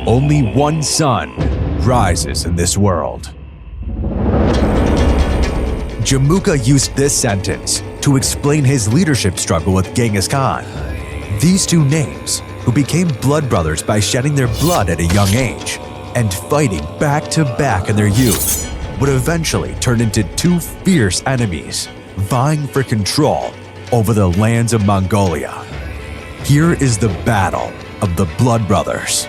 Only one sun rises in this world. Jamukha used this sentence to explain his leadership struggle with Genghis Khan. These two names, who became blood brothers by shedding their blood at a young age and fighting back to back in their youth, would eventually turn into two fierce enemies vying for control over the lands of Mongolia. Here is the battle of the blood brothers.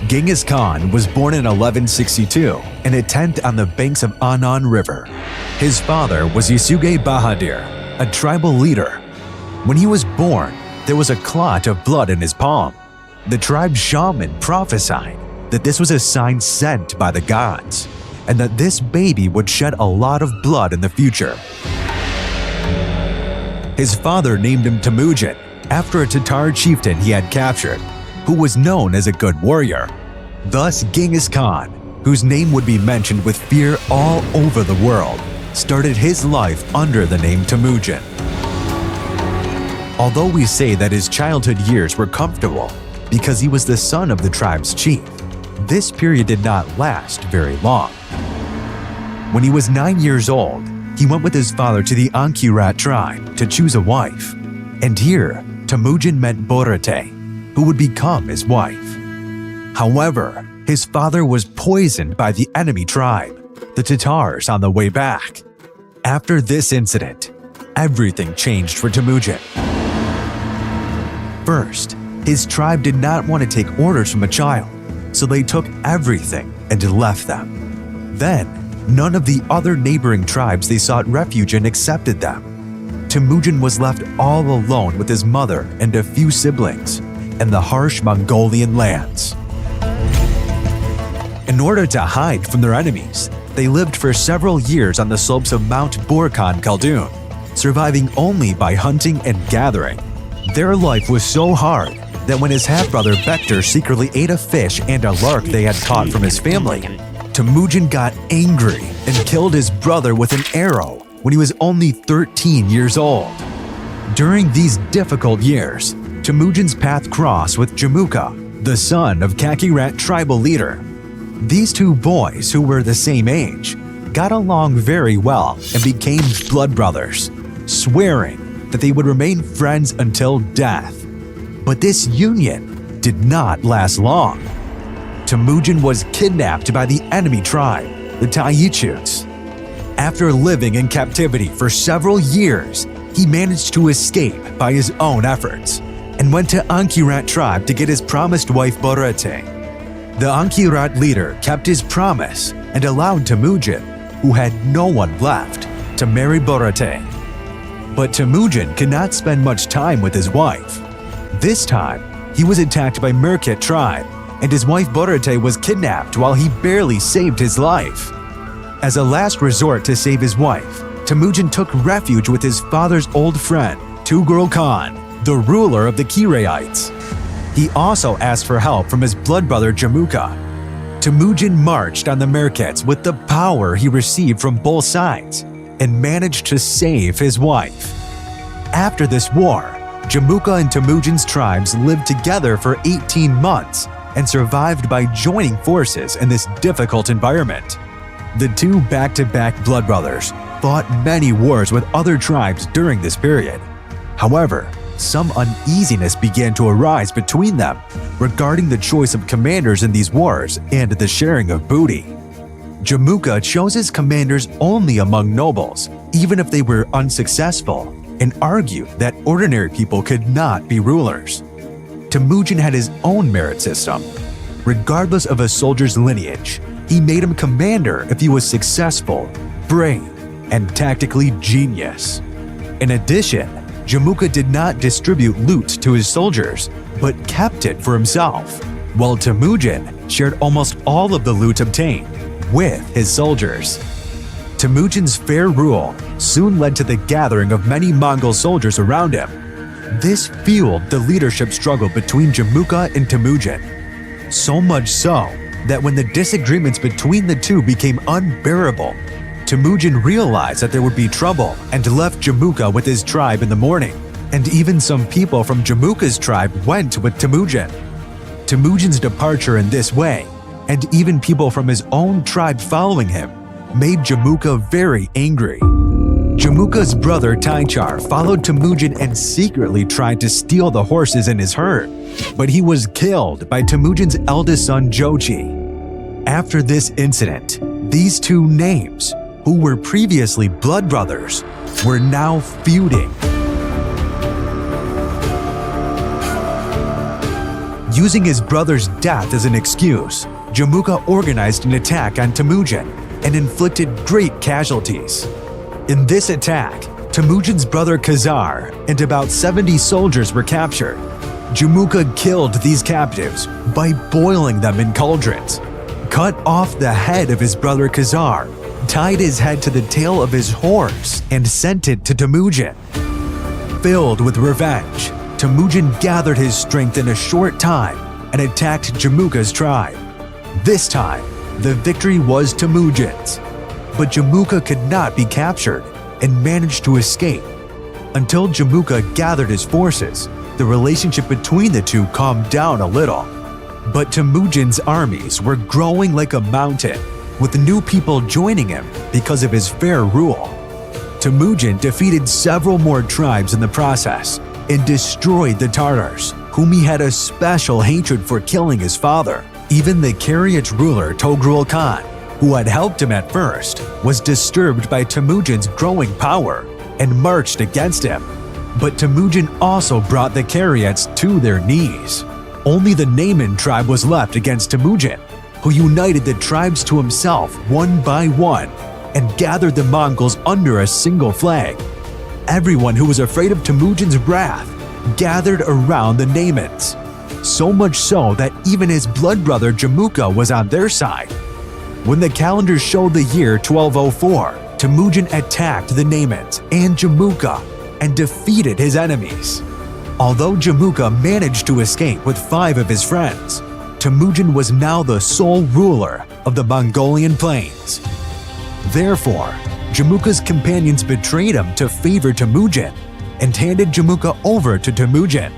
Genghis Khan was born in 1162 in a tent on the banks of Anan River. His father was Yasuge Bahadur, a tribal leader. When he was born, there was a clot of blood in his palm. The tribe's shaman prophesied that this was a sign sent by the gods, and that this baby would shed a lot of blood in the future. His father named him Temujin after a Tatar chieftain he had captured, who was known as a good warrior. Thus, Genghis Khan, whose name would be mentioned with fear all over the world, started his life under the name Temujin. Although we say that his childhood years were comfortable because he was the son of the tribe's chief, this period did not last very long. When he was 9 years old, he went with his father to the Ankirat tribe to choose a wife, and here Temujin met Börte, who would become his wife. However, his father was poisoned by the enemy tribe, the Tatars, on the way back. After this incident, everything changed for Temujin. First, his tribe did not want to take orders from a child, so they took everything and left them. Then, none of the other neighboring tribes they sought refuge in accepted them. Temujin was left all alone with his mother and a few siblings in the harsh Mongolian lands. In order to hide from their enemies, they lived for several years on the slopes of Mount Borjigin Khaldun, surviving only by hunting and gathering. Their life was so hard that when his half-brother Börte secretly ate a fish and a lark they had caught from his family, Temujin got angry and killed his brother with an arrow when he was only 13 years old. During these difficult years, Temujin's path crossed with Jamukha, the son of Kakirat tribal leader. These two boys, who were the same age, got along very well and became blood brothers, swearing that they would remain friends until death. But this union did not last long. Temujin was kidnapped by the enemy tribe, the Taichuts. After living in captivity for several years, he managed to escape by his own efforts and went to Ankirat tribe to get his promised wife Börte. The Ankirat leader kept his promise and allowed Temujin, who had no one left, to marry Börte. But Temujin could not spend much time with his wife. This time, he was attacked by Merkit tribe, and his wife Börte was kidnapped while he barely saved his life. As a last resort to save his wife, Temujin took refuge with his father's old friend, Tughril Khan, the ruler of the Kiraites. He also asked for help from his blood brother Jamukha. Temujin marched on the Merkits with the power he received from both sides and managed to save his wife. After this war, Jamukha and Temujin's tribes lived together for 18 months and survived by joining forces in this difficult environment. The two back-to-back blood brothers fought many wars with other tribes during this period. However, some uneasiness began to arise between them regarding the choice of commanders in these wars and the sharing of booty. Jamukha chose his commanders only among nobles, even if they were unsuccessful, and argued that ordinary people could not be rulers. Temujin had his own merit system. Regardless of a soldier's lineage, he made him commander if he was successful, brave, and tactically genius. In addition, Jamukha did not distribute loot to his soldiers, but kept it for himself, while Temujin shared almost all of the loot obtained with his soldiers. Temujin's fair rule soon led to the gathering of many Mongol soldiers around him. This fueled the leadership struggle between Jamukha and Temujin, so much so that when the disagreements between the two became unbearable, Temujin realized that there would be trouble and left Jamukha with his tribe in the morning, and even some people from Jamukha's tribe went with Temujin. Temujin's departure in this way, and even people from his own tribe following him, made Jamukha very angry. Jamukha's brother Taichar followed Temujin and secretly tried to steal the horses in his herd, but he was killed by Temujin's eldest son Jochi. After this incident, these two names, who were previously blood brothers, were now feuding. Using his brother's death as an excuse, Jamukha organized an attack on Temujin and inflicted great casualties. In this attack, Temujin's brother Khazar and about 70 soldiers were captured. Jamukha killed these captives by boiling them in cauldrons, cut off the head of his brother Khazar, tied his head to the tail of his horse, and sent it to Temujin. Filled with revenge, Temujin gathered his strength in a short time and attacked Jamukha's tribe. This time, the victory was Temujin's, but Jamukha could not be captured and managed to escape. Until Jamukha gathered his forces, the relationship between the two calmed down a little. But Temujin's armies were growing like a mountain, with new people joining him because of his fair rule. Temujin defeated several more tribes in the process and destroyed the Tartars, whom he had a special hatred for killing his father. Even the Kariach ruler Togrul Khan, who had helped him at first, was disturbed by Temujin's growing power and marched against him. But Temujin also brought the Kariachs to their knees. Only the Nayman tribe was left against Temujin, who united the tribes to himself one by one and gathered the Mongols under a single flag. Everyone who was afraid of Temujin's wrath gathered around the Naymans, so much so that even his blood brother Jamukha was on their side. When the calendar showed the year 1204, Temujin attacked the Naymans and Jamukha and defeated his enemies. Although Jamukha managed to escape with 5 of his friends, Temujin was now the sole ruler of the Mongolian plains. Therefore, Jamukha's companions betrayed him to favor Temujin and handed Jamukha over to Temujin.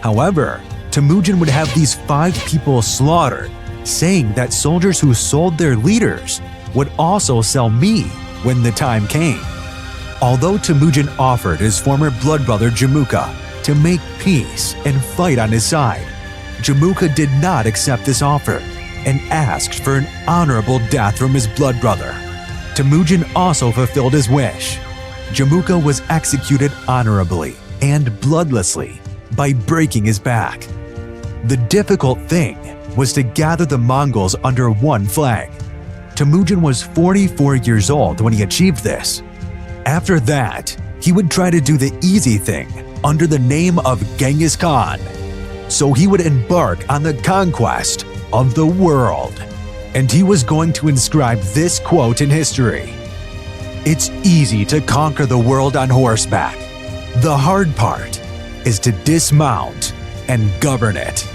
However, Temujin would have these 5 people slaughtered, saying that soldiers who sold their leaders would also sell me when the time came. Although Temujin offered his former blood brother Jamukha to make peace and fight on his side, Jamukha did not accept this offer and asked for an honorable death from his blood brother. Temujin also fulfilled his wish. Jamukha was executed honorably and bloodlessly by breaking his back. The difficult thing was to gather the Mongols under one flag. Temujin was 44 years old when he achieved this. After that, he would try to do the easy thing under the name of Genghis Khan. So he would embark on the conquest of the world. And he was going to inscribe this quote in history: "It's easy to conquer the world on horseback. The hard part is to dismount and govern it."